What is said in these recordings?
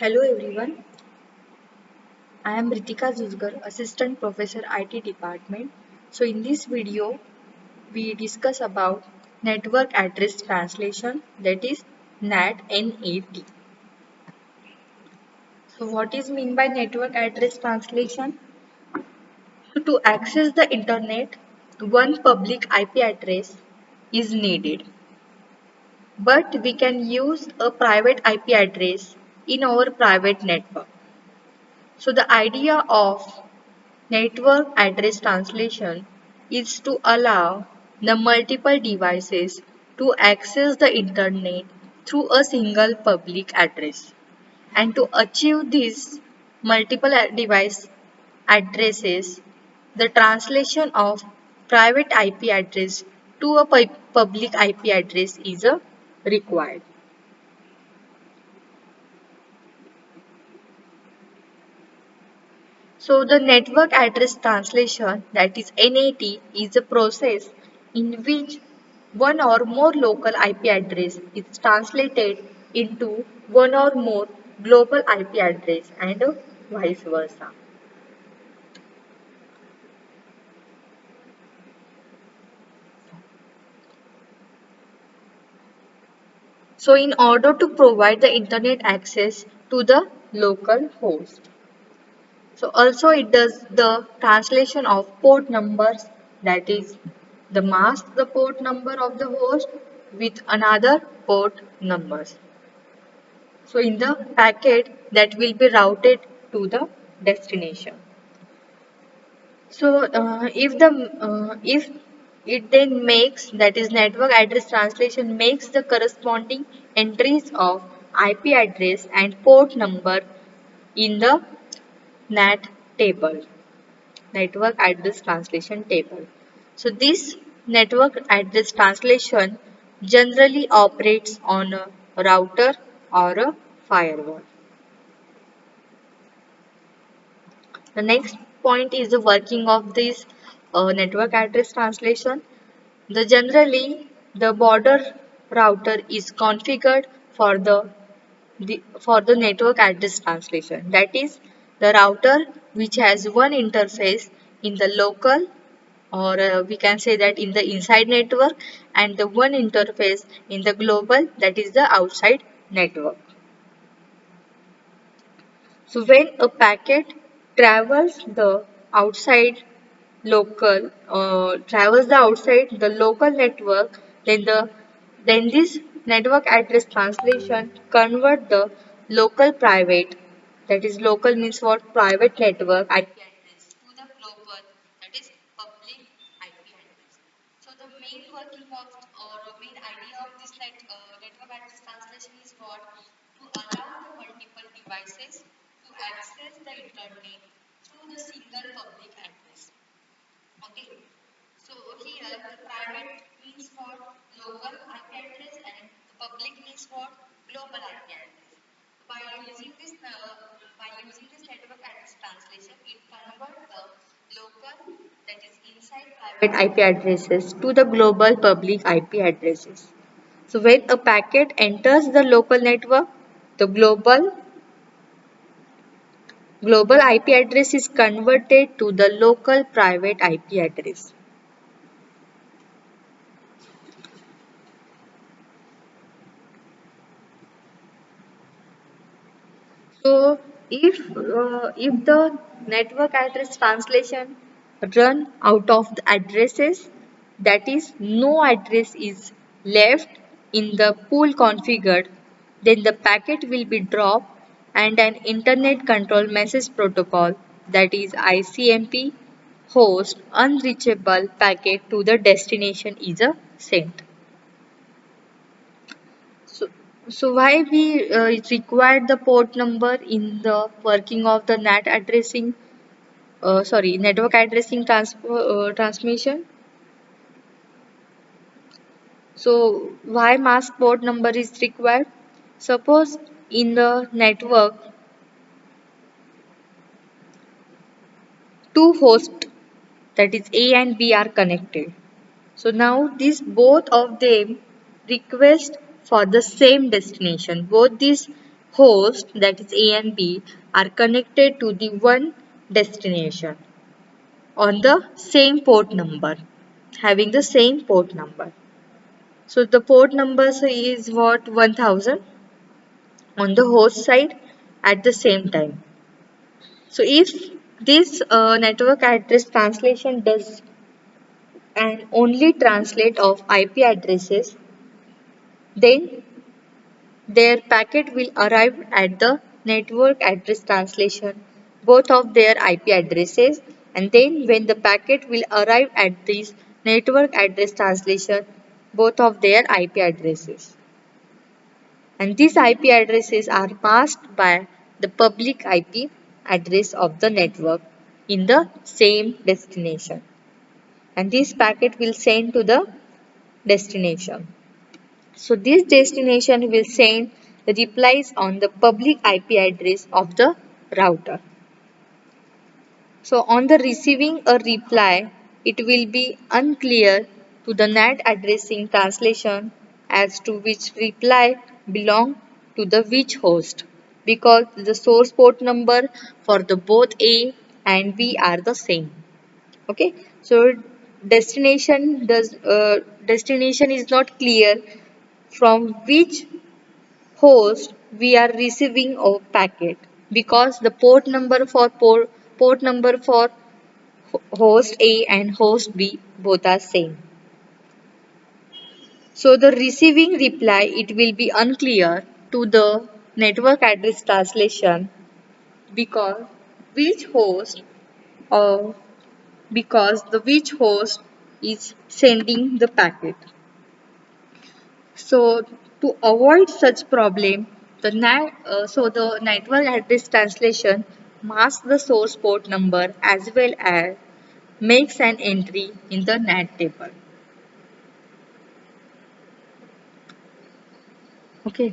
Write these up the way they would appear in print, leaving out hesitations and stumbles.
Hello everyone, I am Ritika Zuzgar, Assistant Professor IT Department. So in this video, we discuss about Network Address Translation, that is NAT. So what is mean by Network Address Translation? So to access the internet, one public IP address is needed, but we can use a private IP address in our private network. So the idea of network address translation is to allow the multiple devices to access the internet through a single public address. And to achieve these multiple device addresses, the translation of private IP address to a public IP address is required. So the network address translation, that is NAT, is a process in which one or more local IP address is translated into one or more global IP address and vice versa. So in order to provide the internet access to the local host. So also it does the translation of port numbers, that is the mask the port number of the host with another port numbers. So in the packet that will be routed to the destination. So if it then makes, that is network address translation makes the corresponding entries of IP address and port number in the NAT table. Network address translation table. So this network address translation generally operates on a router or a firewall. The next point is the working of this network address translation. The border router is configured for the network address translation. That is the router which has one interface in the local, or we can say that in the inside network, and the one interface in the global, that is the outside network. So when a packet travels the outside the local network, then this network address translation convert the local private, that is local means what, private network IP address, to the global, that is public IP address. So the main working of, or main idea of this network address translation is what, to allow the multiple devices to access the internet through the single public address. Okay. So here the private means what, local IP address, and the public means what, global IP address. By using this network address translation, it converts the local, that is inside private IP addresses, to the global public IP addresses. So when a packet enters the local network, the global IP address is converted to the local private IP address. So if the network address translation run out of the addresses, that is no address is left in the pool configured, then the packet will be dropped and an internet control message protocol, that is ICMP, host unreachable packet to the destination is sent. So, so why we require the port number in the working of the network addressing transmission? So why mask port number is required? Suppose in the network two hosts, that is A and B, are connected. So now these both of them request for the same destination. Both these host, that is A and B, are connected to the one destination on the same port number, having the same port number. So the port number is what, 1000 on the host side at the same time. So if this network address translation does and only translate of IP addresses, then their packet will arrive at the network address translation, both of their IP addresses, and then when the packet will arrive at this network address translation, both of their IP addresses. And these IP addresses are masked by the public IP address of the network in the same destination. And this packet will send to the destination. So this destination will send the replies on the public IP address of the router. So on the receiving a reply, it will be unclear to the NAT addressing translation as to which reply belong to the which host, because the source port number for the both A and B are the same. Okay, so destination is not clear from which host we are receiving a packet, because the port number for host A and host B both are same. So the receiving reply, it will be unclear to the network address translation, because which host or because the which host is sending the packet. So to avoid such problem, the network address translation masks the source port number as well as makes an entry in the NAT table. Okay.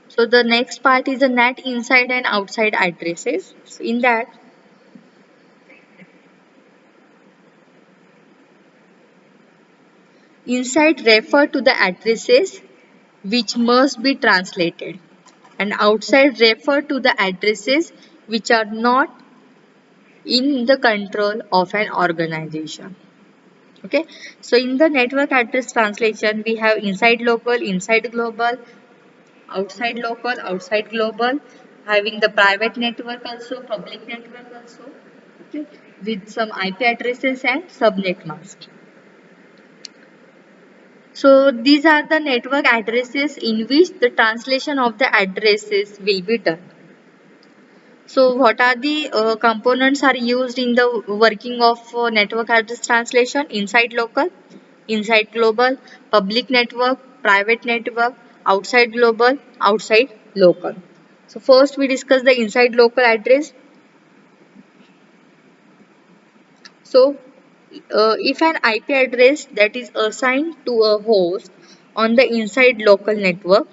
So the next part is the NAT inside and outside addresses. So in that, inside refer to the addresses which must be translated, and outside refer to the addresses which are not in the control of an organization. Okay, so in the network address translation, we have inside local, inside global, outside global, having the private network also, public network also, okay, with some IP addresses and subnet mask. So these are the network addresses in which the translation of the addresses will be done. So what are the components are used in the working of network address translation? Inside local, inside global, public network, private network, outside global, outside local. So first we discuss the inside local address. So if an IP address that is assigned to a host on the inside local network,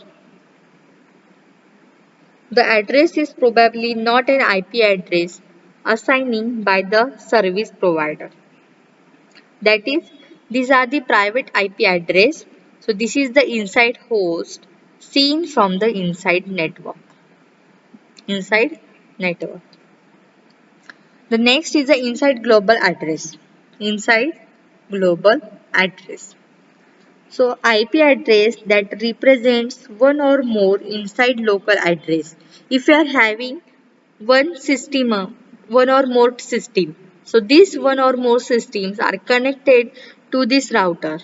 the address is probably not an IP address assigning by the service provider. That is, these are the private IP address. So this is the inside host seen from the inside network. Inside network. The next is the inside global address. Inside global address. So IP address that represents one or more inside local address. If you are having one or more system. So these one or more systems are connected to this router.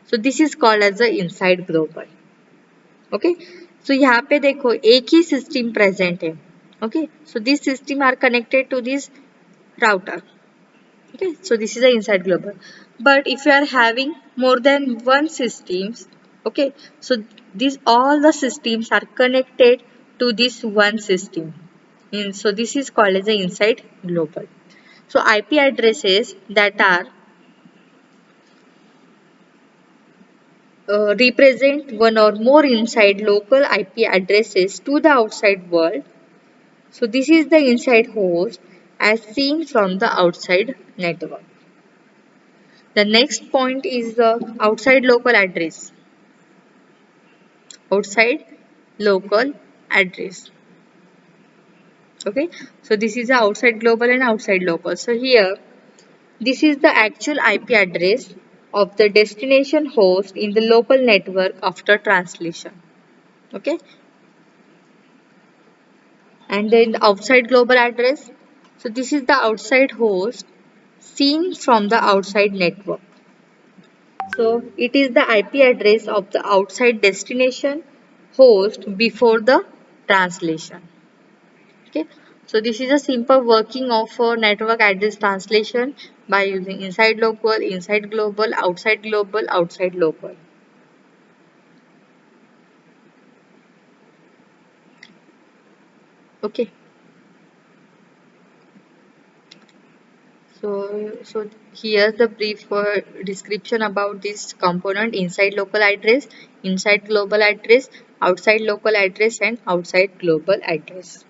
So this is called as the inside global. Okay. So यहाँ पे देखो एक ही system present है. Okay. So these system are connected to this router. Okay. So this is the inside global. But if you are having more than one systems, okay. So these all the systems are connected to this one system. So this is called as the inside global. So IP addresses that are represent one or more inside local IP addresses to the outside world. So this is the inside host as seen from the outside network. The next point is the outside local address. outside local address. Okay, so this is the outside global and outside local. So here, this is the actual IP address of the destination host in the local network after translation. Okay, and then the outside global address. So this is the outside host seen from the outside network. So it is the IP address of the outside destination host before the translation. Okay. So this is a simple working of a network address translation by using inside local, inside global, outside local. Okay. So here's the brief description about this component: inside local address, inside global address, outside local address, and outside global address.